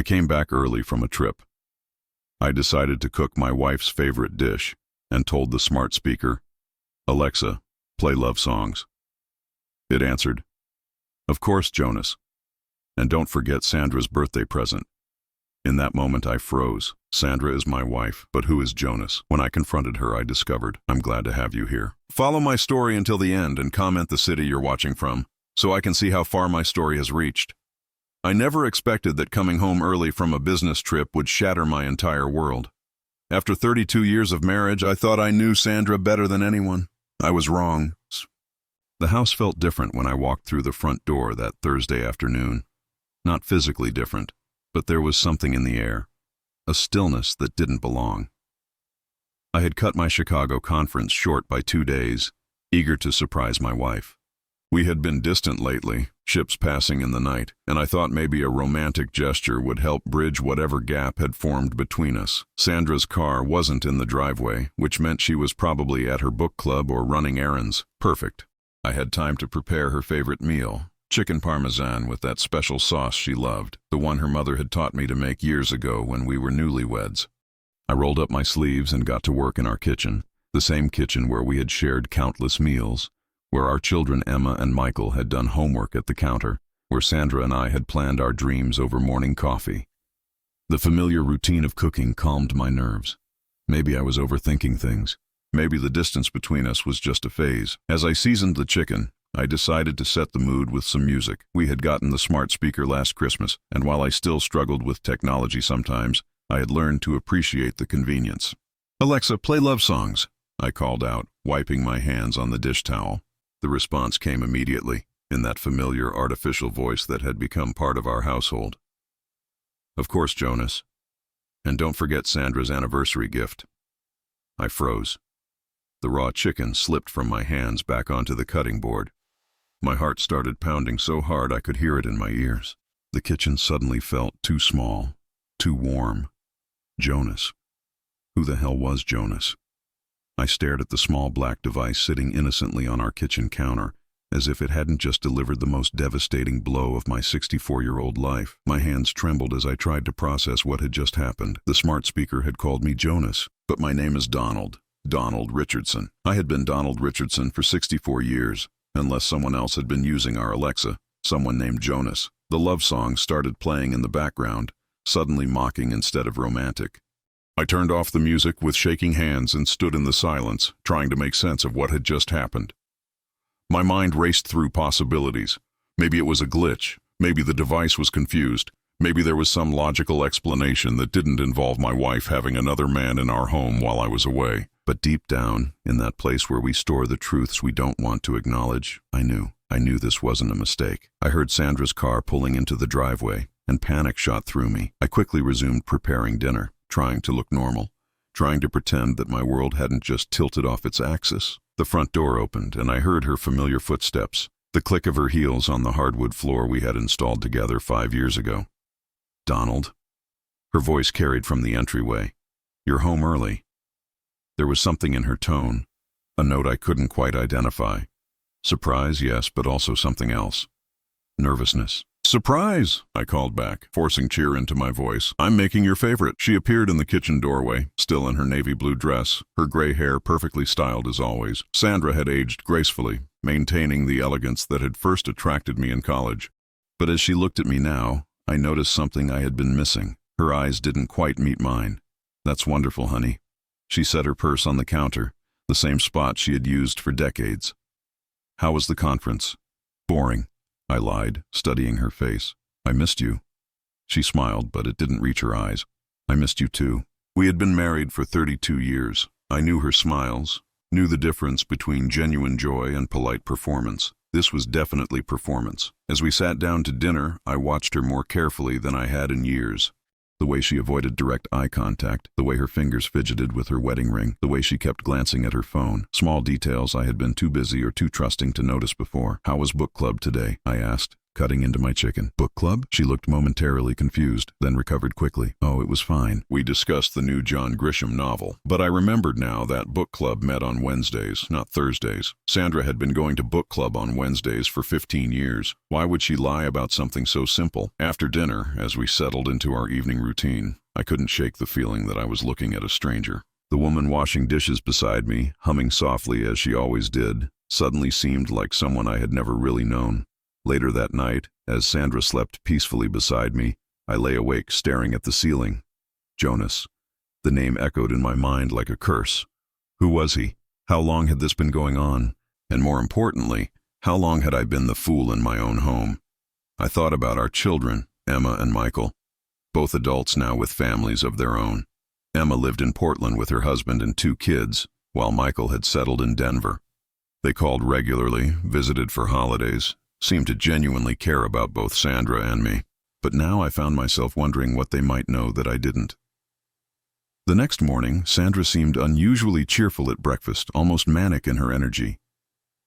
I came back early from a trip. I decided to cook my wife's favorite dish and told the smart speaker, "Alexa, play love songs." It answered, "Of course, Jonas. And don't forget Sandra's birthday present." In that moment I froze. Sandra is my wife, but who is Jonas? When I confronted her, I discovered, "I'm glad to have you here." Follow my story until the end and comment the city you're watching from, so I can see how far my story has reached. I never expected that coming home early from a business trip would shatter my entire world. After 32 years of marriage, I thought I knew Sandra better than anyone. I was wrong. The house felt different when I walked through the front door that Thursday afternoon. Not physically different, but there was something in the air, a stillness that didn't belong. I had cut my Chicago conference short by 2 days, eager to surprise my wife. We had been distant lately, ships passing in the night, and I thought maybe a romantic gesture would help bridge whatever gap had formed between us. Sandra's car wasn't in the driveway, which meant she was probably at her book club or running errands. Perfect. I had time to prepare her favorite meal, chicken parmesan with that special sauce she loved, the one her mother had taught me to make years ago when we were newlyweds. I rolled up my sleeves and got to work in our kitchen, the same kitchen where we had shared countless meals, where our children Emma and Michael had done homework at the counter, where Sandra and I had planned our dreams over morning coffee. The familiar routine of cooking calmed my nerves. Maybe I was overthinking things. Maybe the distance between us was just a phase. As I seasoned the chicken, I decided to set the mood with some music. We had gotten the smart speaker last Christmas, and while I still struggled with technology sometimes, I had learned to appreciate the convenience. "Alexa, play love songs," I called out, wiping my hands on the dish towel. The response came immediately, in that familiar artificial voice that had become part of our household. "Of course, Jonas. And don't forget Sandra's anniversary gift." I froze. The raw chicken slipped from my hands back onto the cutting board. My heart started pounding so hard I could hear it in my ears. The kitchen suddenly felt too small, too warm. Jonas. Who the hell was Jonas? I stared at the small black device sitting innocently on our kitchen counter, as if it hadn't just delivered the most devastating blow of my 64-year-old life. My hands trembled as I tried to process what had just happened. The smart speaker had called me Jonas, but my name is Donald Richardson. I had been Donald Richardson for 64 years, unless someone else had been using our Alexa, someone named Jonas. The love song started playing in the background, suddenly mocking instead of romantic. I turned off the music with shaking hands and stood in the silence, trying to make sense of what had just happened. My mind raced through possibilities. Maybe it was a glitch. Maybe the device was confused. Maybe there was some logical explanation that didn't involve my wife having another man in our home while I was away. But deep down, in that place where we store the truths we don't want to acknowledge, I knew this wasn't a mistake. I heard Sandra's car pulling into the driveway, and panic shot through me. I quickly resumed preparing dinner, trying to look normal, trying to pretend that my world hadn't just tilted off its axis. The front door opened, and I heard her familiar footsteps, the click of her heels on the hardwood floor we had installed together 5 years ago. "Donald?" Her voice carried from the entryway. "You're home early." There was something in her tone, a note I couldn't quite identify. Surprise, yes, but also something else. Nervousness. "Surprise!" I called back, forcing cheer into my voice. "I'm making your favorite." She appeared in the kitchen doorway, still in her navy blue dress, her gray hair perfectly styled as always. Sandra had aged gracefully, maintaining the elegance that had first attracted me in college. But as she looked at me now, I noticed something I had been missing. Her eyes didn't quite meet mine. "That's wonderful, honey." She set her purse on the counter, the same spot she had used for decades. "How was the conference?" "Boring," I lied, studying her face. "I missed you." She smiled, but it didn't reach her eyes. "I missed you too." We had been married for 32 years. I knew her smiles, knew the difference between genuine joy and polite performance. This was definitely performance. As we sat down to dinner, I watched her more carefully than I had in years. The way she avoided direct eye contact, the way her fingers fidgeted with her wedding ring, the way she kept glancing at her phone. Small details I had been too busy or too trusting to notice before. "How was book club today?" I asked, cutting into my chicken. Book club? She looked momentarily confused, then recovered quickly. Oh, it was fine. We discussed the new John Grisham novel. But I remembered now that book club met on Wednesdays, not Thursdays. Sandra had been going to book club on Wednesdays for 15 years. Why would she lie about something so simple? After dinner, as we settled into our evening routine, I couldn't shake the feeling that I was looking at a stranger. The woman washing dishes beside me, humming softly as she always did, suddenly seemed like someone I had never really known. Later that night, as Sandra slept peacefully beside me, I lay awake staring at the ceiling. Jonas. The name echoed in my mind like a curse. Who was he? How long had this been going on? And more importantly, how long had I been the fool in my own home? I thought about our children, Emma and Michael, both adults now with families of their own. Emma lived in Portland with her husband and 2 kids, while Michael had settled in Denver. They called regularly, visited for holidays, seemed to genuinely care about both Sandra and me. But now I found myself wondering what they might know that I didn't. The next morning, Sandra seemed unusually cheerful at breakfast, almost manic in her energy.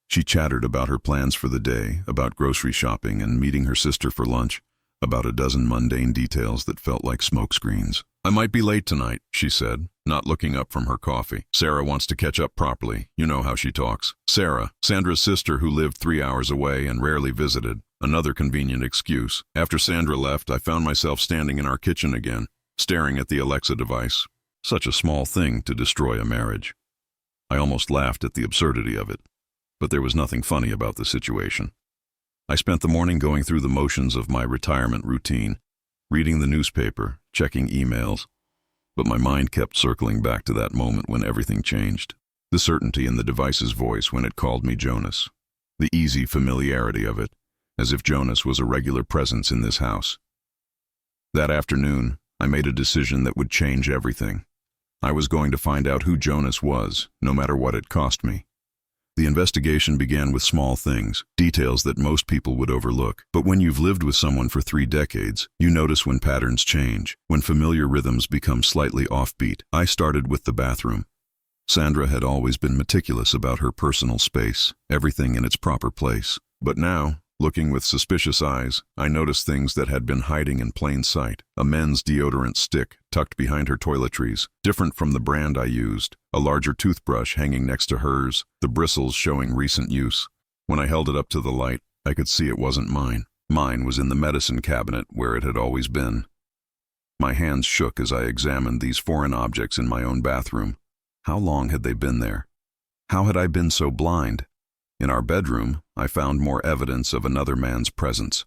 She chattered about her plans for the day, about grocery shopping and meeting her sister for lunch, about a dozen mundane details that felt like smokescreens. I might be late tonight, she said, not looking up from her coffee. Sarah wants to catch up properly. You know how she talks. Sarah, Sandra's sister who lived 3 hours away and rarely visited. Another convenient excuse. After Sandra left, I found myself standing in our kitchen again, staring at the Alexa device. Such a small thing to destroy a marriage. I almost laughed at the absurdity of it, but there was nothing funny about the situation. I spent the morning going through the motions of my retirement routine, reading the newspaper, checking emails, but my mind kept circling back to that moment when everything changed. The certainty in the device's voice when it called me Jonas. The easy familiarity of it, as if Jonas was a regular presence in this house. That afternoon, I made a decision that would change everything. I was going to find out who Jonas was, no matter what it cost me. The investigation began with small things, details that most people would overlook. But when you've lived with someone for 3 decades, you notice when patterns change, when familiar rhythms become slightly offbeat. I started with the bathroom. Sandra had always been meticulous about her personal space, everything in its proper place. But now, looking with suspicious eyes, I noticed things that had been hiding in plain sight. A men's deodorant stick tucked behind her toiletries, different from the brand I used. A larger toothbrush hanging next to hers, the bristles showing recent use. When I held it up to the light, I could see it wasn't mine. Mine was in the medicine cabinet where it had always been. My hands shook as I examined these foreign objects in my own bathroom. How long had they been there? How had I been so blind? In our bedroom, I found more evidence of another man's presence.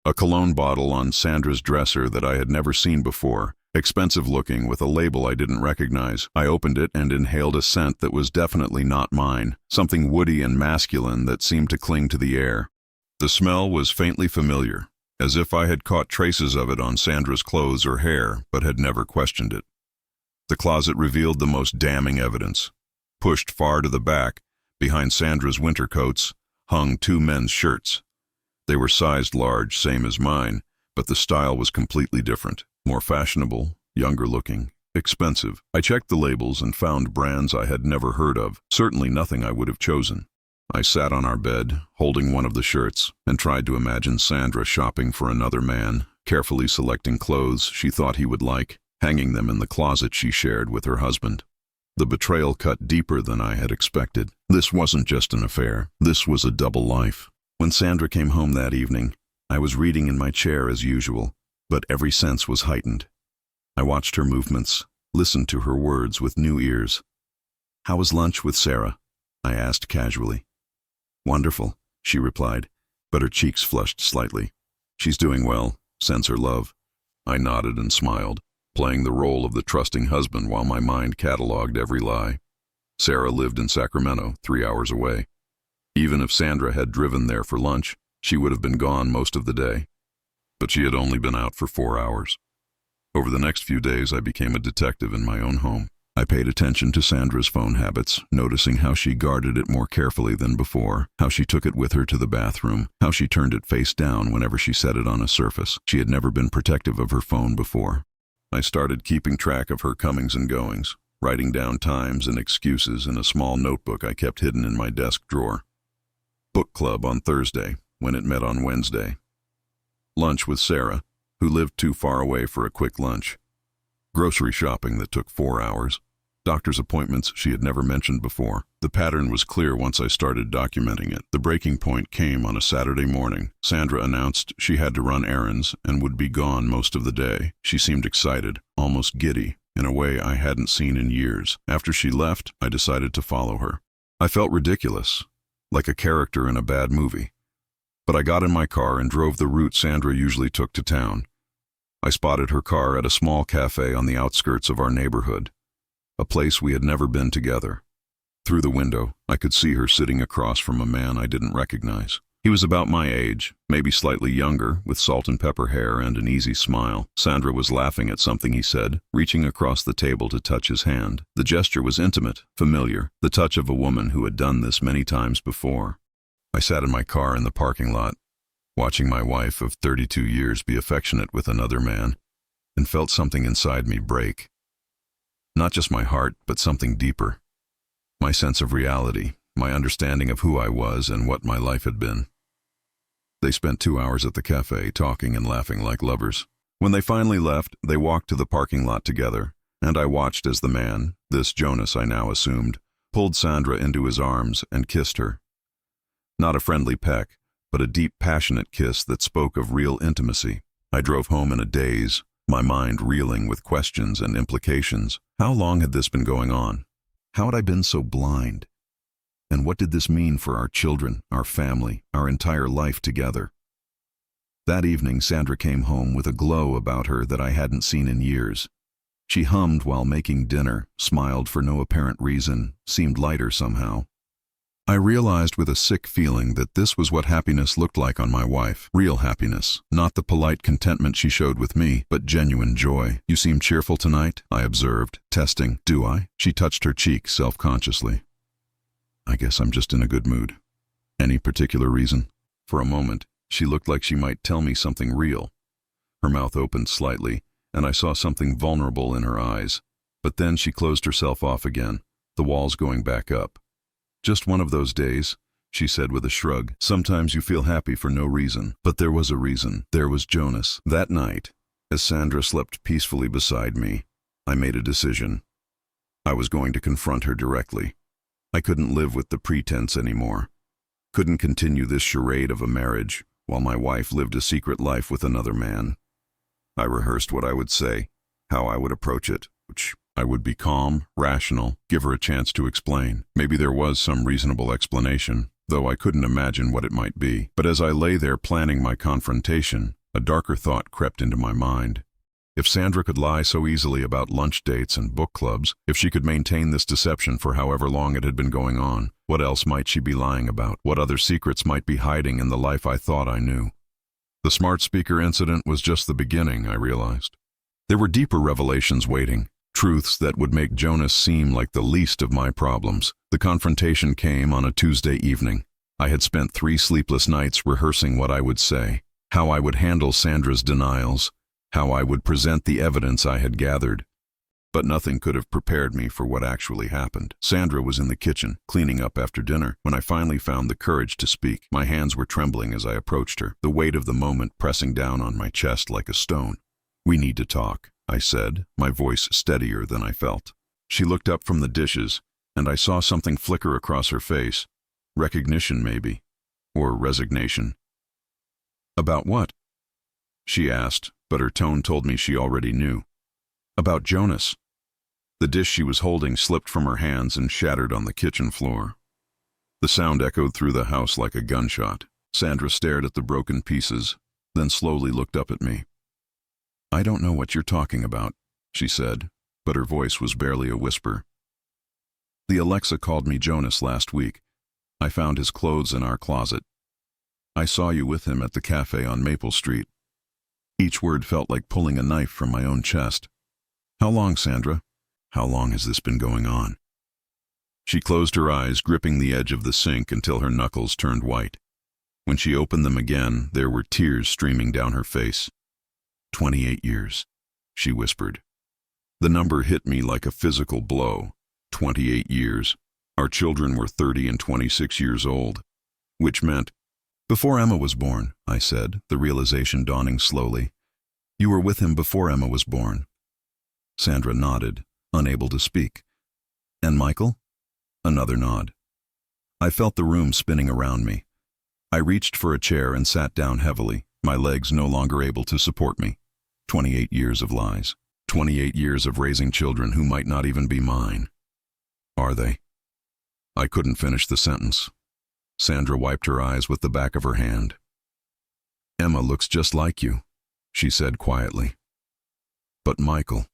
A cologne bottle on Sandra's dresser that I had never seen before, expensive looking with a label I didn't recognize. I opened it and inhaled a scent that was definitely not mine, something woody and masculine that seemed to cling to the air. The smell was faintly familiar, as if I had caught traces of it on Sandra's clothes or hair, but had never questioned it. The closet revealed the most damning evidence. Pushed far to the back, behind Sandra's winter coats, hung 2 men's shirts. They were sized large, same as mine, but the style was completely different, more fashionable, younger looking, expensive. I checked the labels and found brands I had never heard of, certainly nothing I would have chosen. I sat on our bed, holding one of the shirts, and tried to imagine Sandra shopping for another man, carefully selecting clothes she thought he would like, hanging them in the closet she shared with her husband. The betrayal cut deeper than I had expected. This wasn't just an affair. This was a double life. When Sandra came home that evening, I was reading in my chair as usual, but every sense was heightened. I watched her movements, listened to her words with new ears. "How was lunch with Sarah?" I asked casually. "Wonderful," she replied, but her cheeks flushed slightly. "She's doing well, sends her love." I nodded and smiled, playing the role of the trusting husband while my mind catalogued every lie. Sarah lived in Sacramento, 3 hours away. Even if Sandra had driven there for lunch, she would have been gone most of the day. But she had only been out for 4 hours. Over the next few days, I became a detective in my own home. I paid attention to Sandra's phone habits, noticing how she guarded it more carefully than before, how she took it with her to the bathroom, how she turned it face down whenever she set it on a surface. She had never been protective of her phone before. I started keeping track of her comings and goings, writing down times and excuses in a small notebook I kept hidden in my desk drawer. Book club on Thursday. when it met on Wednesday. Lunch with Sarah, who lived too far away for a quick lunch. Grocery shopping that took 4 hours. Doctor's appointments she had never mentioned before. The pattern was clear once I started documenting it. The breaking point came on a Saturday morning. Sandra announced she had to run errands and would be gone most of the day. She seemed excited, almost giddy, in a way I hadn't seen in years. After she left, I decided to follow her. I felt ridiculous, like a character in a bad movie. But I got in my car and drove the route Sandra usually took to town. I spotted her car at a small cafe on the outskirts of our neighborhood, a place we had never been together. Through the window, I could see her sitting across from a man I didn't recognize. He was about my age, maybe slightly younger, with salt and pepper hair and an easy smile. Sandra was laughing at something he said, reaching across the table to touch his hand. The gesture was intimate, familiar, the touch of a woman who had done this many times before. I sat in my car in the parking lot, watching my wife of 32 years be affectionate with another man, and felt something inside me break. Not just my heart, but something deeper. My sense of reality, my understanding of who I was and what my life had been. They spent 2 hours at the cafe, talking and laughing like lovers. When they finally left, they walked to the parking lot together, and I watched as the man, this Jonas I now assumed, pulled Sandra into his arms and kissed her. Not a friendly peck, but a deep, passionate kiss that spoke of real intimacy. I drove home in a daze, my mind reeling with questions and implications. How long had this been going on? How had I been so blind? And what did this mean for our children, our family, our entire life together? That evening, Sandra came home with a glow about her that I hadn't seen in years. She hummed while making dinner, smiled for no apparent reason, seemed lighter somehow. I realized with a sick feeling that this was what happiness looked like on my wife. Real happiness, not the polite contentment she showed with me, but genuine joy. "You seem cheerful tonight," I observed, testing. "Do I?" She touched her cheek self-consciously. "I guess I'm just in a good mood." "Any particular reason?" For a moment, she looked like she might tell me something real. Her mouth opened slightly, and I saw something vulnerable in her eyes. But then she closed herself off again, the walls going back up. "Just one of those days," she said with a shrug. "Sometimes you feel happy for no reason." But there was a reason. There was Jonas. That night, as Sandra slept peacefully beside me, I made a decision. I was going to confront her directly. I couldn't live with the pretense anymore. Couldn't continue this charade of a marriage while my wife lived a secret life with another man. I rehearsed what I would say, how I would approach it, which I would be calm, rational, give her a chance to explain. Maybe there was some reasonable explanation, though I couldn't imagine what it might be. But as I lay there planning my confrontation, a darker thought crept into my mind. If Sandra could lie so easily about lunch dates and book clubs, if she could maintain this deception for however long it had been going on, what else might she be lying about? What other secrets might be hiding in the life I thought I knew? The smart speaker incident was just the beginning, I realized. There were deeper revelations waiting. Truths that would make Jonas seem like the least of my problems. The confrontation came on a Tuesday evening. I had spent 3 sleepless nights rehearsing what I would say, how I would handle Sandra's denials, how I would present the evidence I had gathered. But nothing could have prepared me for what actually happened. Sandra was in the kitchen, cleaning up after dinner, when I finally found the courage to speak. My hands were trembling as I approached her, the weight of the moment pressing down on my chest like a stone. "We need to talk," I said, my voice steadier than I felt. She looked up from the dishes, and I saw something flicker across her face. Recognition, maybe. Or resignation. "About what?" she asked, but her tone told me she already knew. "About Jonas." The dish she was holding slipped from her hands and shattered on the kitchen floor. The sound echoed through the house like a gunshot. Sandra stared at the broken pieces, then slowly looked up at me. "I don't know what you're talking about," she said, but her voice was barely a whisper. "The Alexa called me Jonas last week. I found his clothes in our closet. I saw you with him at the cafe on Maple Street." Each word felt like pulling a knife from my own chest. "How long, Sandra? How long has this been going on?" She closed her eyes, gripping the edge of the sink until her knuckles turned white. When she opened them again, there were tears streaming down her face. 28 years, she whispered. The number hit me like a physical blow. 28 years. Our children were 30 and 26 years old, which meant Before Emma was born, I said, the realization dawning slowly. You were with him before Emma was born. Sandra nodded, unable to speak. And Michael? Another nod. I felt the room spinning around me. I reached for a chair and sat down heavily, my legs no longer able to support me. 28 years of lies. 28 years of raising children who might not even be mine. Are they? I couldn't finish the sentence. Sandra wiped her eyes with the back of her hand. Emma looks just like you, she said quietly. But Michael.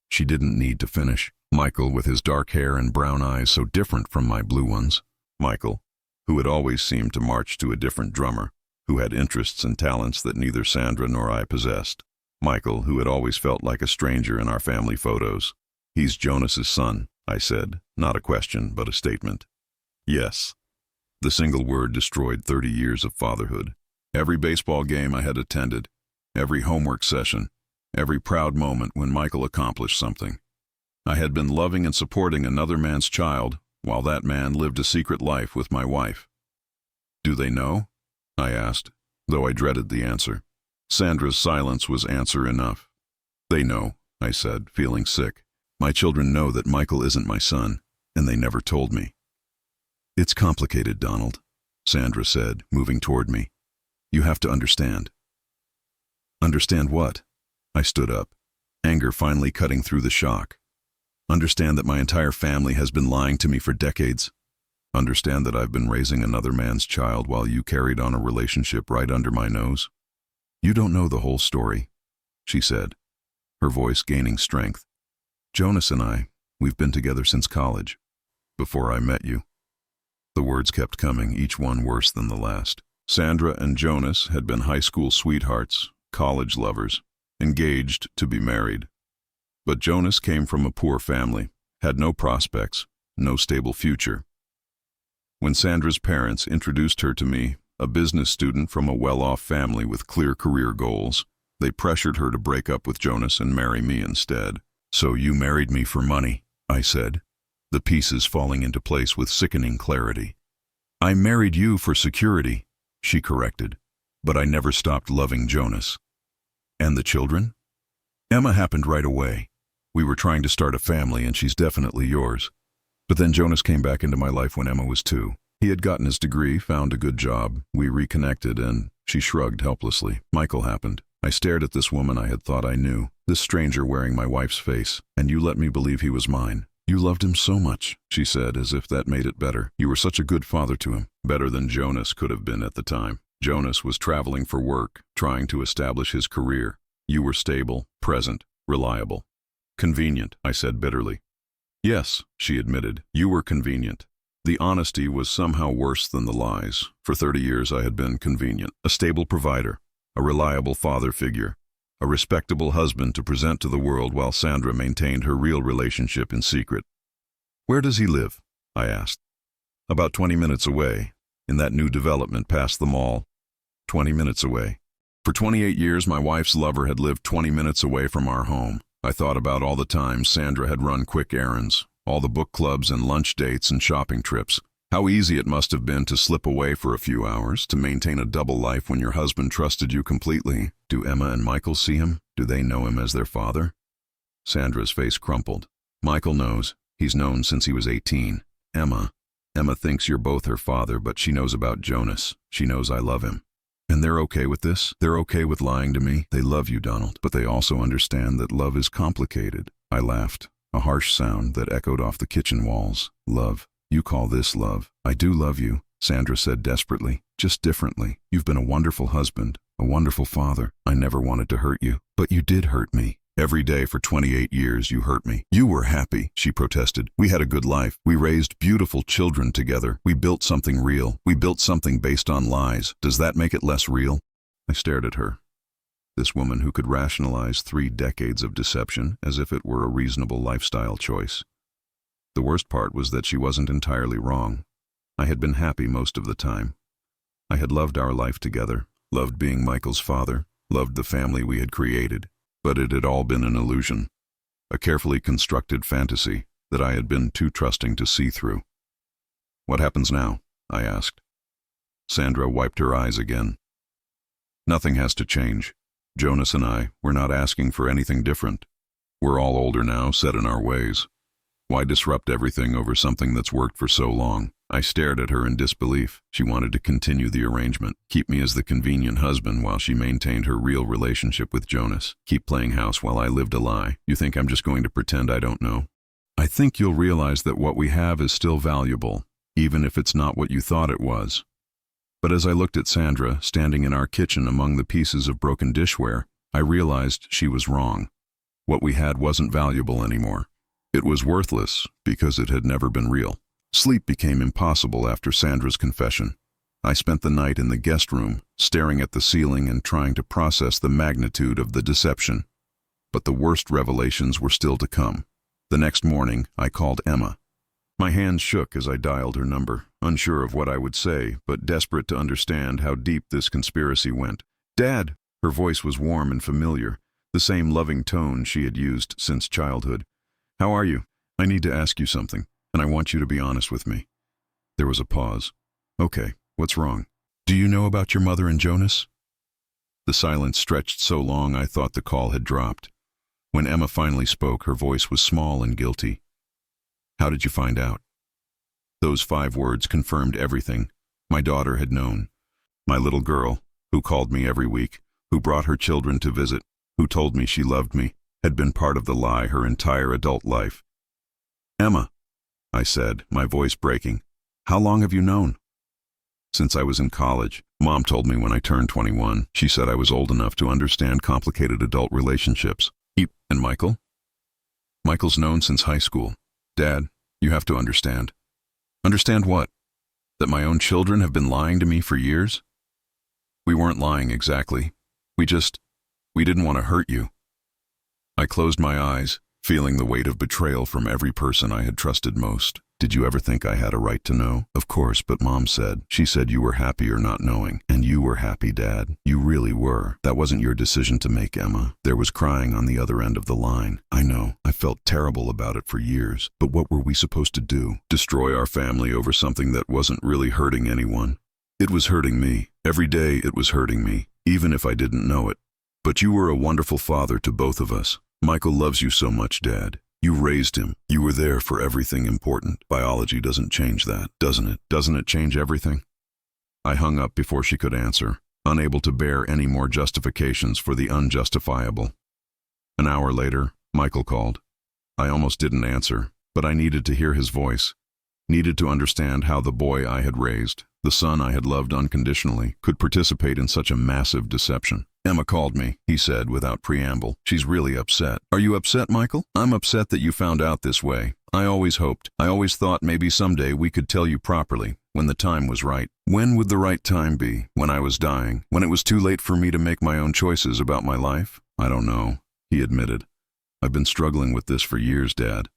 She didn't need to finish. Michael with his dark hair and brown eyes so different from my blue ones. Michael, who had always seemed to march to a different drummer, who had interests and talents that neither Sandra nor I possessed. Michael, who had always felt like a stranger in our family photos. He's Jonas's son, I said, not a question, but a statement. Yes. The single word destroyed 30 years of fatherhood. Every baseball game I had attended, every homework session, every proud moment when Michael accomplished something. I had been loving and supporting another man's child, while that man lived a secret life with my wife. Do they know? I asked, though I dreaded the answer. Sandra's silence was answer enough. They know, I said, feeling sick. My children know that Michael isn't my son, and they never told me. It's complicated, Donald, Sandra said, moving toward me. You have to understand. Understand what? I stood up, anger finally cutting through the shock. Understand that my entire family has been lying to me for decades. Understand that I've been raising another man's child while you carried on a relationship right under my nose. You don't know the whole story, she said, her voice gaining strength. Jonas and I, we've been together since college, before I met you. The words kept coming, each one worse than the last. Sandra and Jonas had been high school sweethearts, college lovers, engaged to be married. But Jonas came from a poor family, had no prospects, no stable future. When Sandra's parents introduced her to me, a business student from a well-off family with clear career goals, they pressured her to break up with Jonas and marry me instead. So you married me for money, I said, the pieces falling into place with sickening clarity. I married you for security, she corrected, but I never stopped loving Jonas. And the children? Emma happened right away. We were trying to start a family and she's definitely yours. But then Jonas came back into my life when Emma was 2. He had gotten his degree, found a good job, we reconnected, and she shrugged helplessly. Michael happened. I stared at this woman I had thought I knew, this stranger wearing my wife's face, and you let me believe he was mine. You loved him so much, she said, as if that made it better. You were such a good father to him, better than Jonas could have been at the time. Jonas was traveling for work, trying to establish his career. You were stable, present, reliable. Convenient, I said bitterly. Yes, she admitted, you were convenient. The honesty was somehow worse than the lies. For 30 years I had been convenient, a stable provider, a reliable father figure, a respectable husband to present to the world while Sandra maintained her real relationship in secret. Where does he live? I asked. About 20 minutes away, in that new development past the mall. 20 minutes away. For 28 years my wife's lover had lived 20 minutes away from our home. I thought about all the times Sandra had run quick errands, all the book clubs and lunch dates and shopping trips. How easy it must have been to slip away for a few hours, to maintain a double life when your husband trusted you completely. Do Emma and Michael see him? Do they know him as their father? Sandra's face crumpled. Michael knows. He's known since he was 18. Emma thinks you're both her father, but she knows about Jonas. She knows I love him. And they're okay with this? They're okay with lying to me? They love you, Donald, but they also understand that love is complicated. I laughed, a harsh sound that echoed off the kitchen walls. Love. You call this love? I do love you, Sandra said desperately, just differently. You've been a wonderful husband, a wonderful father. I never wanted to hurt you, but you did hurt me. Every day for 28 years you hurt me. You were happy, she protested. We had a good life. We raised beautiful children together. We built something real. We built something based on lies. Does that make it less real? I stared at her. This woman who could rationalize 3 decades of deception as if it were a reasonable lifestyle choice. The worst part was that she wasn't entirely wrong. I had been happy most of the time. I had loved our life together, loved being Michael's father, loved the family we had created. But it had all been an illusion, a carefully constructed fantasy that I had been too trusting to see through. What happens now? I asked. Sandra wiped her eyes again. Nothing has to change. Jonas and I, we're not asking for anything different. We're all older now, set in our ways. Why disrupt everything over something that's worked for so long? I stared at her in disbelief. She wanted to continue the arrangement, keep me as the convenient husband while she maintained her real relationship with Jonas, keep playing house while I lived a lie. You think I'm just going to pretend I don't know? I think you'll realize that what we have is still valuable, even if it's not what you thought it was. But as I looked at Sandra, standing in our kitchen among the pieces of broken dishware, I realized she was wrong. What we had wasn't valuable anymore. It was worthless because it had never been real. Sleep became impossible after Sandra's confession. I spent the night in the guest room, staring at the ceiling and trying to process the magnitude of the deception. But the worst revelations were still to come. The next morning, I called Emma. My hands shook as I dialed her number, unsure of what I would say, but desperate to understand how deep this conspiracy went. "Dad!" Her voice was warm and familiar, the same loving tone she had used since childhood. "How are you? I need to ask you something, and I want you to be honest with me." There was a pause. "Okay, what's wrong? Do you know about your mother and Jonas?" The silence stretched so long I thought the call had dropped. When Emma finally spoke, her voice was small and guilty. "How did you find out?" Those 5 words confirmed everything. My daughter had known. My little girl, who called me every week, who brought her children to visit, who told me she loved me, had been part of the lie her entire adult life. "Emma," I said, my voice breaking, "how long have you known?" "Since I was in college. Mom told me when I turned 21. She said I was old enough to understand complicated adult relationships." "And Michael?" "Michael's known since high school. Dad, you have to understand." "Understand what? That my own children have been lying to me for years?" "We weren't lying exactly. We didn't want to hurt you." I closed my eyes, feeling the weight of betrayal from every person I had trusted most. "Did you ever think I had a right to know?" "Of course, but Mom said. She said you were happier not knowing. And you were happy, Dad. You really were. That wasn't your decision to make, Emma." There was crying on the other end of the line. "I know. I felt terrible about it for years. But what were we supposed to do? Destroy our family over something that wasn't really hurting anyone? It was hurting me. Every day it was hurting me, even if I didn't know it. But you were a wonderful father to both of us. Michael loves you so much, Dad. You raised him. You were there for everything important. Biology doesn't change that, doesn't it? Doesn't it change everything?" I hung up before she could answer, unable to bear any more justifications for the unjustifiable. An hour later, Michael called. I almost didn't answer, but I needed to hear his voice, needed to understand how the boy I had raised, the son I had loved unconditionally, could participate in such a massive deception. "Emma called me," he said without preamble. "She's really upset." "Are you upset, Michael?" "I'm upset that you found out this way. I always thought maybe someday we could tell you properly, when the time was right." "When would the right time be? When I was dying? When it was too late for me to make my own choices about my life?" "I don't know," he admitted. "I've been struggling with this for years, Dad.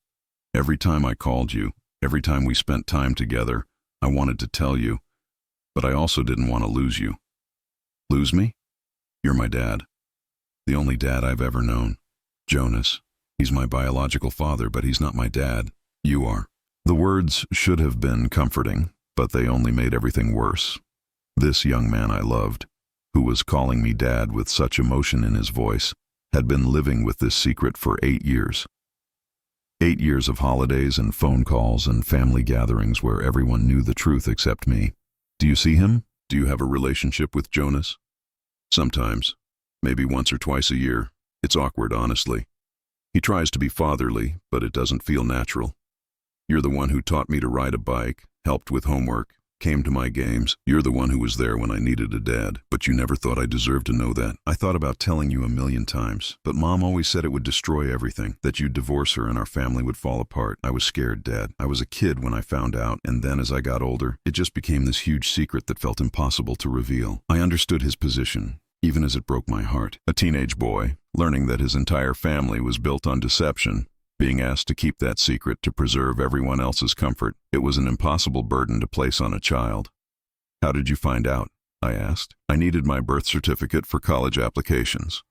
Every time I called you, every time we spent time together, I wanted to tell you, but I also didn't want to lose you." "Lose me? You're my dad. The only dad I've ever known. Jonas. He's my biological father, but he's not my dad. You are." The words should have been comforting, but they only made everything worse. This young man I loved, who was calling me Dad with such emotion in his voice, had been living with this secret for 8 years. 8 years of holidays and phone calls and family gatherings where everyone knew the truth except me. "Do you see him? Do you have a relationship with Jonas?" "Sometimes. Maybe once or twice a year. It's awkward, honestly. He tries to be fatherly, but it doesn't feel natural. You're the one who taught me to ride a bike, helped with homework, came to my games. You're the one who was there when I needed a dad, but you never thought I deserved to know that. I thought about telling you a million times, but Mom always said it would destroy everything, that you'd divorce her and our family would fall apart. I was scared, Dad. I was a kid when I found out, and then as I got older, it just became this huge secret that felt impossible to reveal. I understood his position, even as it broke my heart. A teenage boy, learning that his entire family was built on deception, being asked to keep that secret to preserve everyone else's comfort. It was an impossible burden to place on a child. "How did you find out?" I asked. "I needed my birth certificate for college applications.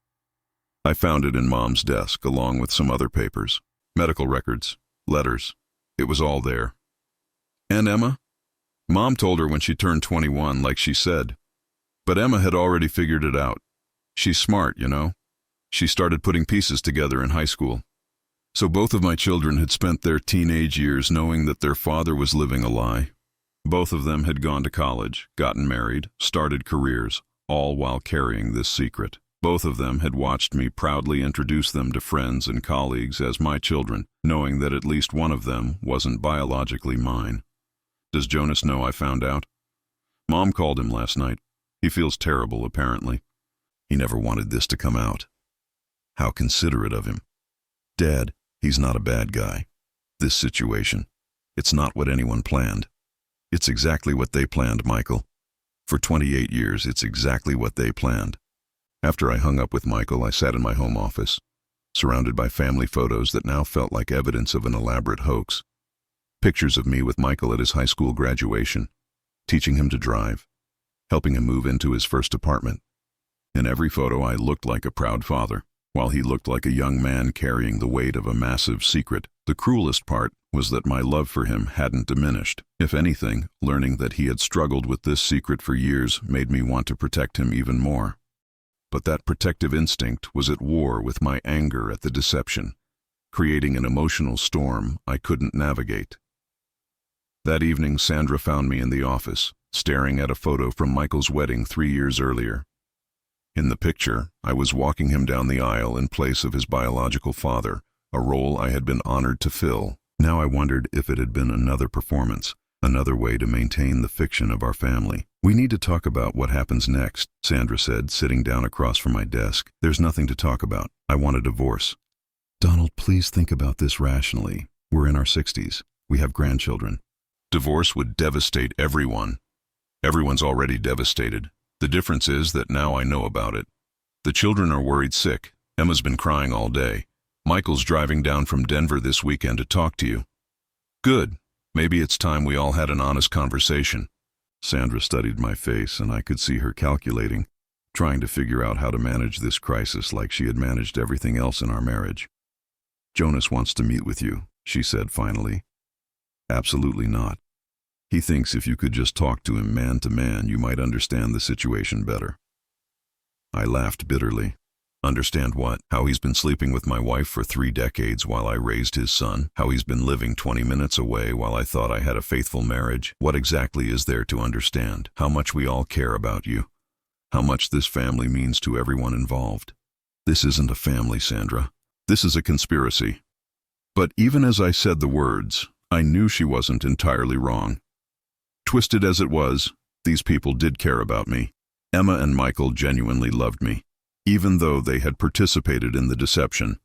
I found it in Mom's desk, along with some other papers, medical records, letters. It was all there." "And Emma?" Mom told her when she turned 21, like she said. But Emma had already figured it out. She's smart, you know. She started putting pieces together in high school. So both of my children had spent their teenage years knowing that their father was living a lie. Both of them had gone to college, gotten married, started careers, all while carrying this secret. Both of them had watched me proudly introduce them to friends and colleagues as my children, knowing that at least one of them wasn't biologically mine. Does Jonas know I found out? Mom called him last night. He feels terrible, apparently. He never wanted this to come out. How considerate of him. Dad, he's not a bad guy. This situation, it's not what anyone planned. It's exactly what they planned, Michael. For 28 years, it's exactly what they planned. After I hung up with Michael, I sat in my home office, surrounded by family photos that now felt like evidence of an elaborate hoax. Pictures of me with Michael at his high school graduation, teaching him to drive, helping him move into his first apartment. In every photo, I looked like a proud father, while he looked like a young man carrying the weight of a massive secret. The cruelest part was that my love for him hadn't diminished. If anything, learning that he had struggled with this secret for years made me want to protect him even more. But that protective instinct was at war with my anger at the deception, creating an emotional storm I couldn't navigate. That evening, Sandra found me in the office, staring at a photo from Michael's wedding 3 years earlier. In the picture, I was walking him down the aisle in place of his biological father, a role I had been honored to fill. Now I wondered if it had been another performance, another way to maintain the fiction of our family. "We need to talk about what happens next," Sandra said, sitting down across from my desk. "There's nothing to talk about. I want a divorce." "Donald, please think about this rationally. We're in our 60s. We have grandchildren." Divorce would devastate everyone. Everyone's already devastated. The difference is that now I know about it. The children are worried sick. Emma's been crying all day. Michael's driving down from Denver this weekend to talk to you. Good. Maybe it's time we all had an honest conversation. Sandra studied my face, and I could see her calculating, trying to figure out how to manage this crisis like she had managed everything else in our marriage. "Jonas wants to meet with you," she said finally. "Absolutely not. He thinks if you could just talk to him man to man, you might understand the situation better." I laughed bitterly. Understand what? How he's been sleeping with my wife for 3 decades while I raised his son? How he's been living 20 minutes away while I thought I had a faithful marriage? What exactly is there to understand? How much we all care about you? How much this family means to everyone involved? This isn't a family, Sandra. This is a conspiracy. But even as I said the words, I knew she wasn't entirely wrong. Twisted as it was, these people did care about me. Emma and Michael genuinely loved me, even though they had participated in the deception.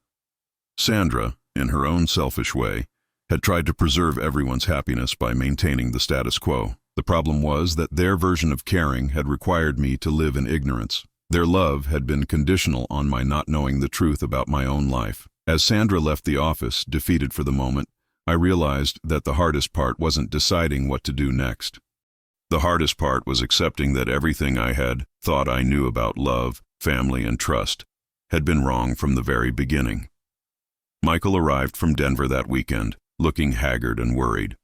Sandra, in her own selfish way, had tried to preserve everyone's happiness by maintaining the status quo. The problem was that their version of caring had required me to live in ignorance. Their love had been conditional on my not knowing the truth about my own life. As Sandra left the office, defeated for the moment, I realized that the hardest part wasn't deciding what to do next. The hardest part was accepting that everything I had thought I knew about love, family, and trust had been wrong from the very beginning. Michael arrived from Denver that weekend, looking haggard and worried.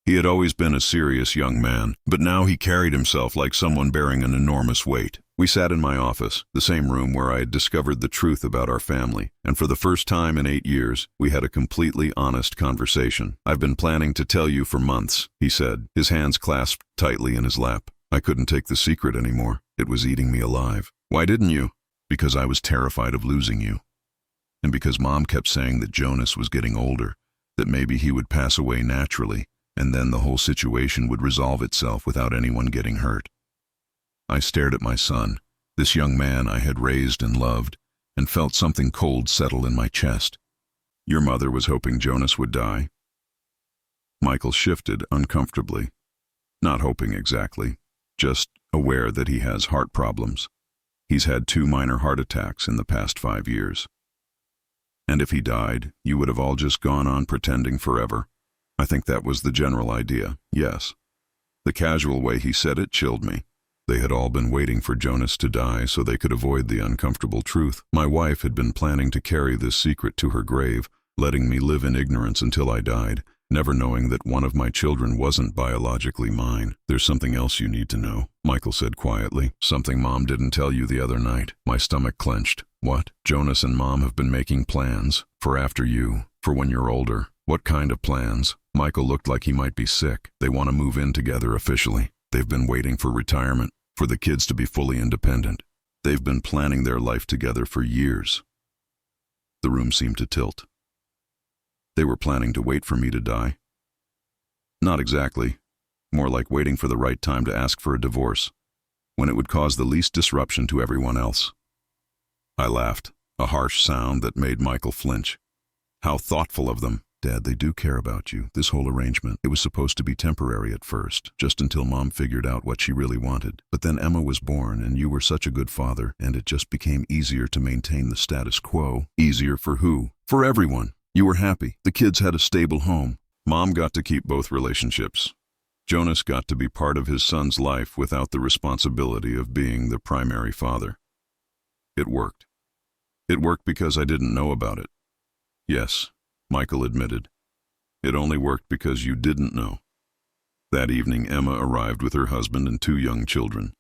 He had always been a serious young man, but now he carried himself like someone bearing an enormous weight. We sat in my office, the same room where I had discovered the truth about our family, and for the first time in 8 years, we had a completely honest conversation. "I've been planning to tell you for months," he said, his hands clasped tightly in his lap. I couldn't take the secret anymore. It was eating me alive. "Why didn't you?" "Because I was terrified of losing you. And because Mom kept saying that Jonas was getting older, that maybe he would pass away naturally, and then the whole situation would resolve itself without anyone getting hurt." I stared at my son, this young man I had raised and loved, and felt something cold settle in my chest. "Your mother was hoping Jonas would die?" Michael shifted uncomfortably. "Not hoping exactly, just aware that he has heart problems. He's had 2 minor heart attacks in the past 5 years. And if he died, you would have all just gone on pretending forever. I think that was the general idea, yes." The casual way he said it chilled me. They had all been waiting for Jonas to die so they could avoid the uncomfortable truth. My wife had been planning to carry this secret to her grave, letting me live in ignorance until I died, never knowing that one of my children wasn't biologically mine. There's something else you need to know, Michael said quietly. Something Mom didn't tell you the other night. My stomach clenched. What? Jonas and Mom have been making plans for after you, for when you're older. What kind of plans? Michael looked like he might be sick. They want to move in together officially. They've been waiting for retirement, for the kids to be fully independent. They've been planning their life together for years. The room seemed to tilt. They were planning to wait for me to die? Not exactly. More like waiting for the right time to ask for a divorce, when it would cause the least disruption to everyone else. I laughed, a harsh sound that made Michael flinch. How thoughtful of them. Dad, they do care about you. This whole arrangement, it was supposed to be temporary at first, just until Mom figured out what she really wanted. But then Emma was born, and you were such a good father, and it just became easier to maintain the status quo. Easier for who? For everyone. You were happy. The kids had a stable home. Mom got to keep both relationships. Jonas got to be part of his son's life without the responsibility of being the primary father. It worked. It worked because I didn't know about it. Yes, Michael admitted. It only worked because you didn't know. That evening, Emma arrived with her husband and 2 young children.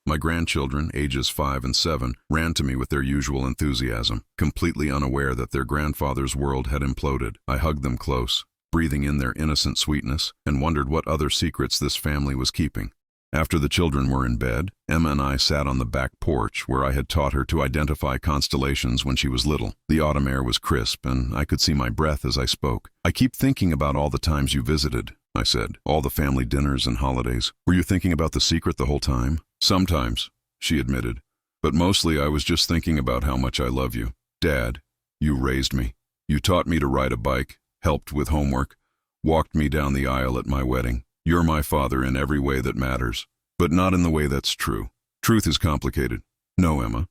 My grandchildren, ages 5 and 7, ran to me with their usual enthusiasm, completely unaware that their grandfather's world had imploded. I hugged them close, breathing in their innocent sweetness, and wondered what other secrets this family was keeping. After the children were in bed, Emma and I sat on the back porch where I had taught her to identify constellations when she was little. The autumn air was crisp, and I could see my breath as I spoke. I keep thinking about all the times you visited, I said. All the family dinners and holidays. Were you thinking about the secret the whole time? Sometimes, she admitted. But mostly I was just thinking about how much I love you. Dad, you raised me. You taught me to ride a bike, helped with homework, walked me down the aisle at my wedding. You're my father in every way that matters, but not in the way that's true. Truth is complicated. No, Emma.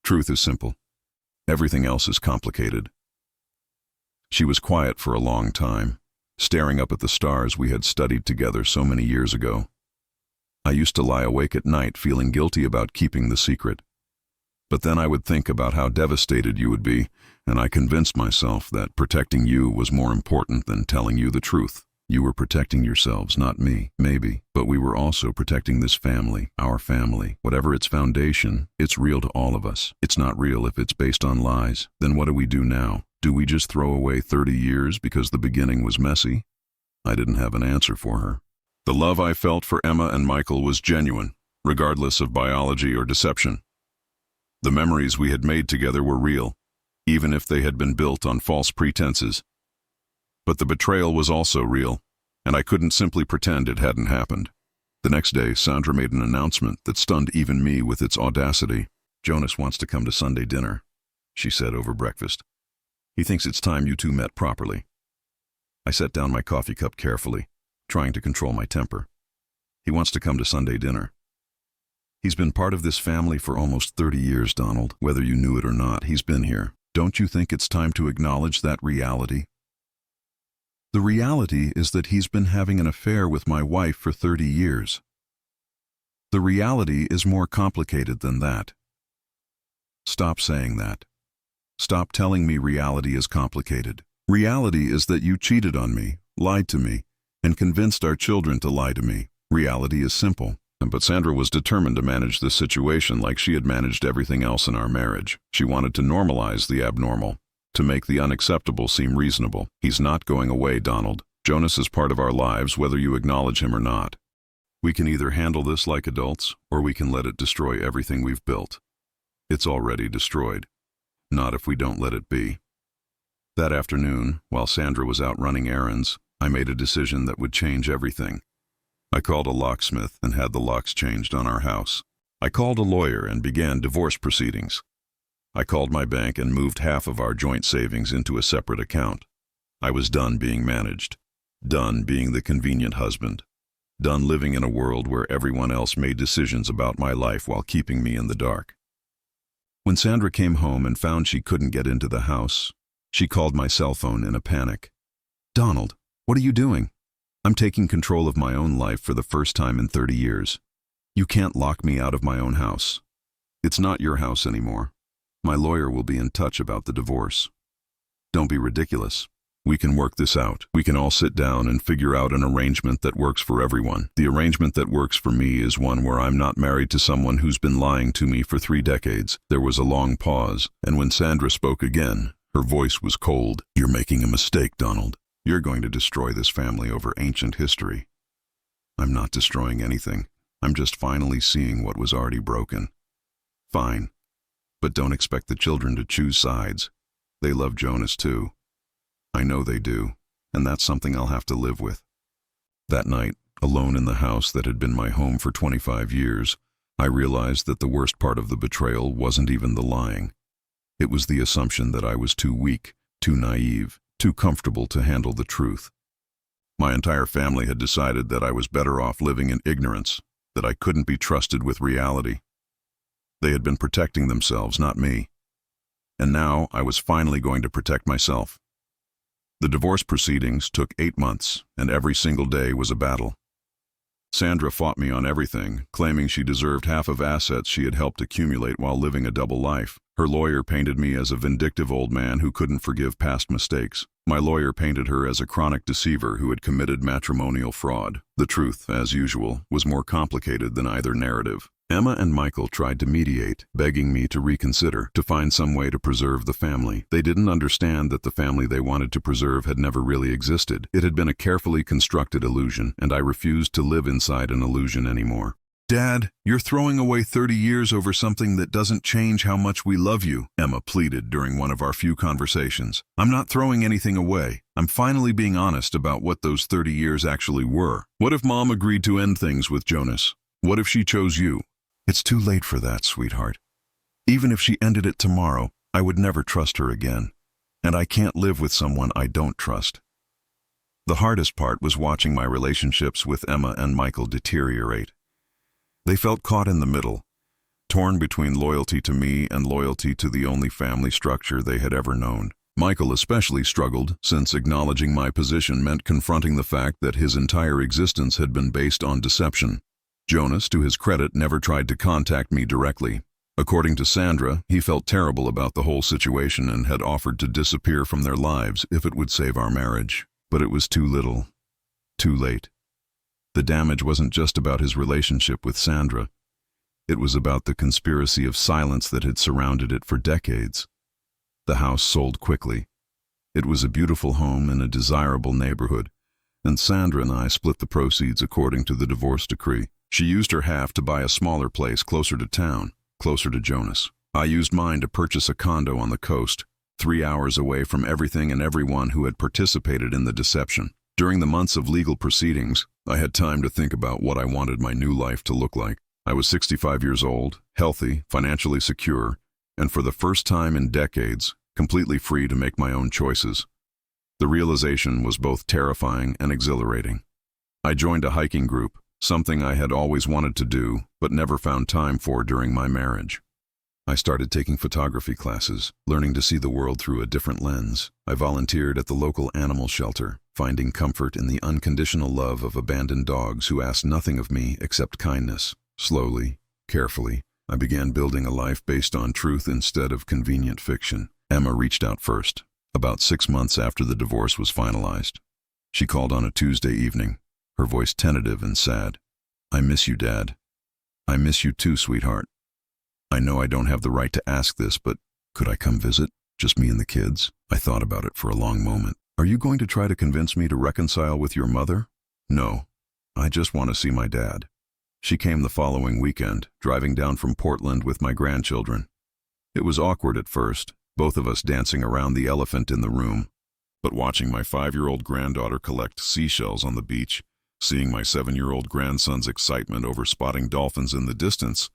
Truth is simple. Everything else is complicated. She was quiet for a long time, staring up at the stars we had studied together so many years ago. I used to lie awake at night feeling guilty about keeping the secret. But then I would think about how devastated you would be, and I convinced myself that protecting you was more important than telling you the truth. You were protecting yourselves, not me, maybe, but we were also protecting this family, our family. Whatever its foundation, it's real to all of us. It's not real if it's based on lies. Then what do we do now? Do we just throw away 30 years because the beginning was messy? I didn't have an answer for her. The love I felt for Emma and Michael was genuine, regardless of biology or deception. The memories we had made together were real, even if they had been built on false pretenses. But the betrayal was also real, and I couldn't simply pretend it hadn't happened. The next day, Sandra made an announcement that stunned even me with its audacity. Jonas wants to come to Sunday dinner, she said over breakfast. He thinks it's time you two met properly. I set down my coffee cup carefully, trying to control my temper. He wants to come to Sunday dinner. He's been part of this family for almost 30 years, Donald. Whether you knew it or not, he's been here. Don't you think it's time to acknowledge that reality? The reality is that he's been having an affair with my wife for 30 years. The reality is more complicated than that. Stop saying that. Stop telling me reality is complicated. Reality is that you cheated on me, lied to me, and convinced our children to lie to me. Reality is simple. But Sandra was determined to manage this situation like she had managed everything else in our marriage. She wanted to normalize the abnormal, to make the unacceptable seem reasonable. He's not going away, Donald. Jonas is part of our lives, whether you acknowledge him or not. We can either handle this like adults, or we can let it destroy everything we've built. It's already destroyed. Not if we don't let it be. That afternoon, while Sandra was out running errands, I made a decision that would change everything. I called a locksmith and had the locks changed on our house. I called a lawyer and began divorce proceedings. I called my bank and moved half of our joint savings into a separate account. I was done being managed. Done being the convenient husband. Done living in a world where everyone else made decisions about my life while keeping me in the dark. When Sandra came home and found she couldn't get into the house, she called my cell phone in a panic. Donald, what are you doing? I'm taking control of my own life for the first time in 30 years. You can't lock me out of my own house. It's not your house anymore. My lawyer will be in touch about the divorce. Don't be ridiculous. We can work this out. We can all sit down and figure out an arrangement that works for everyone. The arrangement that works for me is one where I'm not married to someone who's been lying to me for 3 decades. There was a long pause, and when Sandra spoke again, her voice was cold. You're making a mistake, Donald. You're going to destroy this family over ancient history. I'm not destroying anything. I'm just finally seeing what was already broken. Fine. But don't expect the children to choose sides. They love Jonas too. I know they do, and that's something I'll have to live with. That night, alone in the house that had been my home for 25 years, I realized that the worst part of the betrayal wasn't even the lying. It was the assumption that I was too weak, too naive, too comfortable to handle the truth. My entire family had decided that I was better off living in ignorance, that I couldn't be trusted with reality. They had been protecting themselves, not me. And now I was finally going to protect myself. The divorce proceedings took 8 months, and every single day was a battle. Sandra fought me on everything, claiming she deserved half of assets she had helped accumulate while living a double life. Her lawyer painted me as a vindictive old man who couldn't forgive past mistakes. My lawyer painted her as a chronic deceiver who had committed matrimonial fraud. The truth, as usual, was more complicated than either narrative. Emma and Michael tried to mediate, begging me to reconsider, to find some way to preserve the family. They didn't understand that the family they wanted to preserve had never really existed. It had been a carefully constructed illusion, and I refused to live inside an illusion anymore. Dad, you're throwing away 30 years over something that doesn't change how much we love you, Emma pleaded during one of our few conversations. I'm not throwing anything away. I'm finally being honest about what those 30 years actually were. What if Mom agreed to end things with Jonas? What if she chose you? It's too late for that, sweetheart. Even if she ended it tomorrow, I would never trust her again. And I can't live with someone I don't trust. The hardest part was watching my relationships with Emma and Michael deteriorate. They felt caught in the middle, torn between loyalty to me and loyalty to the only family structure they had ever known. Michael especially struggled, since acknowledging my position meant confronting the fact that his entire existence had been based on deception. Jonas, to his credit, never tried to contact me directly. According to Sandra, he felt terrible about the whole situation and had offered to disappear from their lives if it would save our marriage. But it was too little, too late. The damage wasn't just about his relationship with Sandra. It was about the conspiracy of silence that had surrounded it for decades. The house sold quickly. It was a beautiful home in a desirable neighborhood, and Sandra and I split the proceeds according to the divorce decree. She used her half to buy a smaller place closer to town, closer to Jonas. I used mine to purchase a condo on the coast, 3 hours away from everything and everyone who had participated in the deception. During the months of legal proceedings, I had time to think about what I wanted my new life to look like. I was 65 years old, healthy, financially secure, and for the first time in decades, completely free to make my own choices. The realization was both terrifying and exhilarating. I joined a hiking group, something I had always wanted to do, but never found time for during my marriage. I started taking photography classes, learning to see the world through a different lens. I volunteered at the local animal shelter, finding comfort in the unconditional love of abandoned dogs who asked nothing of me except kindness. Slowly, carefully, I began building a life based on truth instead of convenient fiction. Emma reached out first, about 6 months after the divorce was finalized. She called on a Tuesday evening, her voice tentative and sad. I miss you, Dad. I miss you too, sweetheart. I know I don't have the right to ask this, but could I come visit? Just me and the kids? I thought about it for a long moment. Are you going to try to convince me to reconcile with your mother? No. I just want to see my dad. She came the following weekend, driving down from Portland with my grandchildren. It was awkward at first, both of us dancing around the elephant in the room. But watching my 5-year-old granddaughter collect seashells on the beach, seeing my 7-year-old grandson's excitement over spotting dolphins in the distance,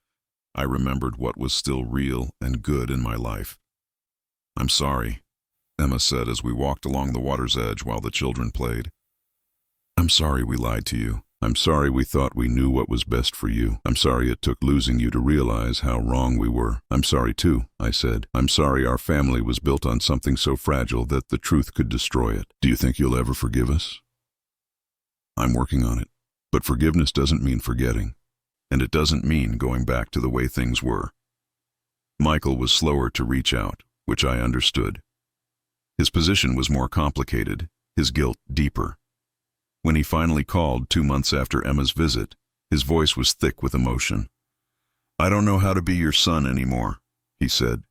I remembered what was still real and good in my life. I'm sorry, Emma said as we walked along the water's edge while the children played. I'm sorry we lied to you. I'm sorry we thought we knew what was best for you. I'm sorry it took losing you to realize how wrong we were. I'm sorry too, I said. I'm sorry our family was built on something so fragile that the truth could destroy it. Do you think you'll ever forgive us? I'm working on it. But forgiveness doesn't mean forgetting. And it doesn't mean going back to the way things were. Michael was slower to reach out, which I understood. His His position was more complicated, his guilt deeper. When he finally called 2 months after Emma's visit, his voice was thick with emotion. "I don't know how to be your son anymore," he said.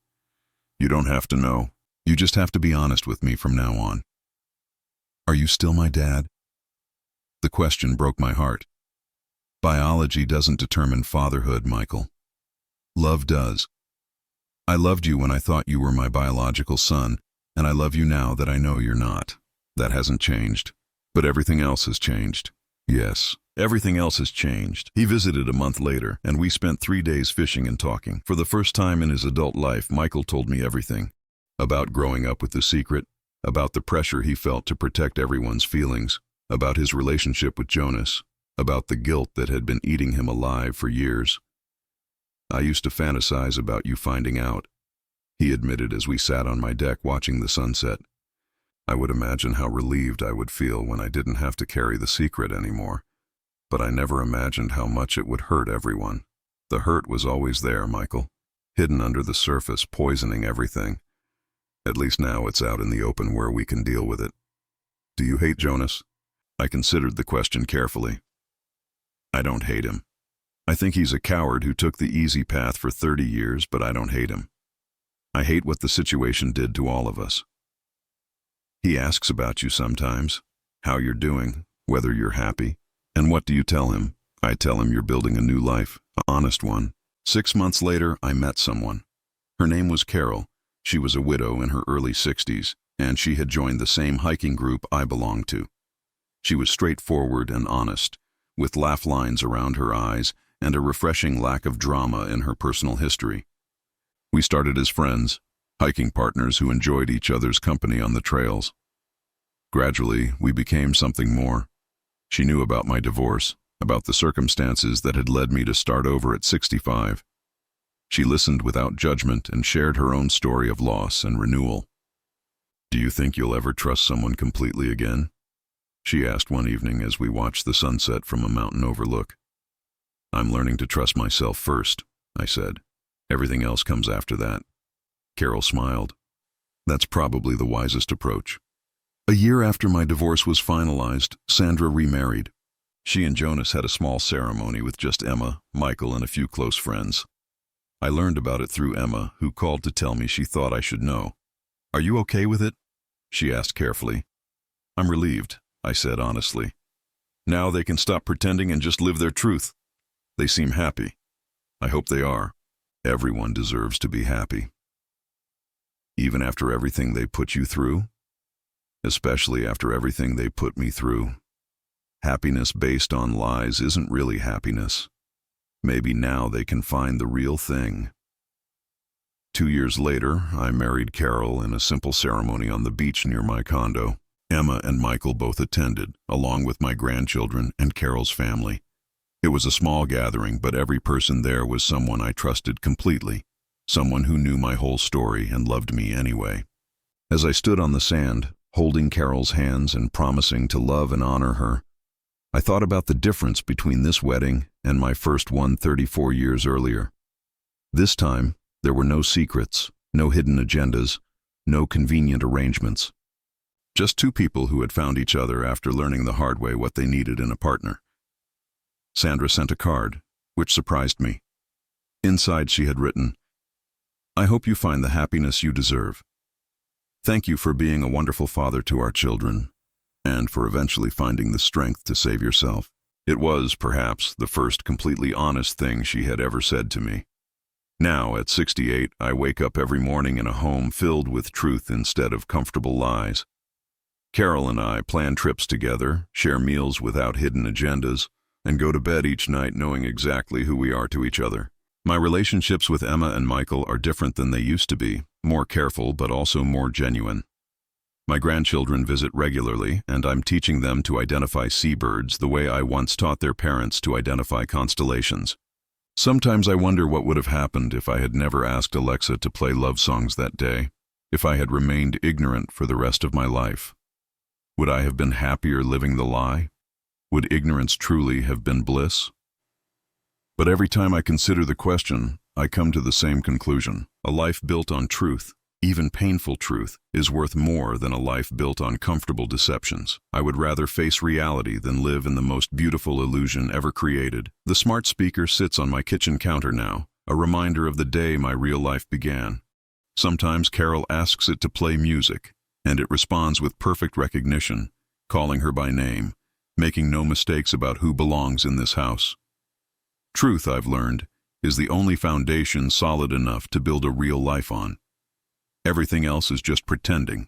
"You don't have to know. You just have to be honest with me from now on." "Are you still my dad?" The question broke my heart. Biology doesn't determine fatherhood, Michael. Love does. I loved you when I thought you were my biological son, and I love you now that I know you're not. That hasn't changed. But everything else has changed. Yes, everything else has changed. He visited a month later, and we spent 3 days fishing and talking. For the first time in his adult life, Michael told me everything. About growing up with the secret, about the pressure he felt to protect everyone's feelings, about his relationship with Jonas, about the guilt that had been eating him alive for years. "I used to fantasize about you finding out," he admitted as we sat on my deck watching the sunset. "I would imagine how relieved I would feel when I didn't have to carry the secret anymore. But I never imagined how much it would hurt everyone. The hurt was always there, Michael, hidden under the surface, poisoning everything. At least now it's out in the open where we can deal with it." "Do you hate Jonas?" I considered the question carefully. "I don't hate him. I think he's a coward who took the easy path for 30 years, but I don't hate him. I hate what the situation did to all of us. He asks about you sometimes, how you're doing, whether you're happy. And what do you tell him? I tell him you're building a new life, an honest one. 6 months later, I met someone. Her name was Carol. She was a widow in her early 60s, and she had joined the same hiking group I belonged to. She was straightforward and honest, with laugh lines around her eyes and a refreshing lack of drama in her personal history. We started as friends, hiking partners who enjoyed each other's company on the trails. Gradually, we became something more. She knew about my divorce, about the circumstances that had led me to start over at 65. She listened without judgment and shared her own story of loss and renewal. "Do you think you'll ever trust someone completely again?" she asked one evening as we watched the sunset from a mountain overlook. "I'm learning to trust myself first," I said. "Everything else comes after that." Carol smiled. "That's probably the wisest approach." A year after my divorce was finalized, Sandra remarried. She and Jonas had a small ceremony with just Emma, Michael, and a few close friends. I learned about it through Emma, who called to tell me she thought I should know. "Are you okay with it?" she asked carefully. "I'm relieved," I said honestly. "Now they can stop pretending and just live their truth. They seem happy. I hope they are. Everyone deserves to be happy." "Even after everything they put you through?" "Especially after everything they put me through. Happiness based on lies isn't really happiness. Maybe now they can find the real thing." 2 years later, I married Carol in a simple ceremony on the beach near my condo. Emma and Michael both attended, along with my grandchildren and Carol's family. It was a small gathering, but every person there was someone I trusted completely, someone who knew my whole story and loved me anyway. As I stood on the sand, holding Carol's hands and promising to love and honor her, I thought about the difference between this wedding and my first one 34 years earlier. This time, there were no secrets, no hidden agendas, no convenient arrangements. Just two people who had found each other after learning the hard way what they needed in a partner. Sandra sent a card, which surprised me. Inside she had written, "I hope you find the happiness you deserve. Thank you for being a wonderful father to our children, and for eventually finding the strength to save yourself." It was, perhaps, the first completely honest thing she had ever said to me. Now, at 68, I wake up every morning in a home filled with truth instead of comfortable lies. Carol and I plan trips together, share meals without hidden agendas, and go to bed each night knowing exactly who we are to each other. My relationships with Emma and Michael are different than they used to be, more careful but also more genuine. My grandchildren visit regularly, and I'm teaching them to identify seabirds the way I once taught their parents to identify constellations. Sometimes I wonder what would have happened if I had never asked Alexa to play love songs that day, if I had remained ignorant for the rest of my life. Would I have been happier living the lie? Would ignorance truly have been bliss? But every time I consider the question, I come to the same conclusion. A life built on truth, Even painful truth is worth more than a life built on comfortable deceptions. I would rather face reality than live in the most beautiful illusion ever created. The smart speaker sits on my kitchen counter now, a reminder of the day my real life began. Sometimes Carol asks it to play music, and it responds with perfect recognition, calling her by name, making no mistakes about who belongs in this house. Truth, I've learned, is the only foundation solid enough to build a real life on. Everything else is just pretending.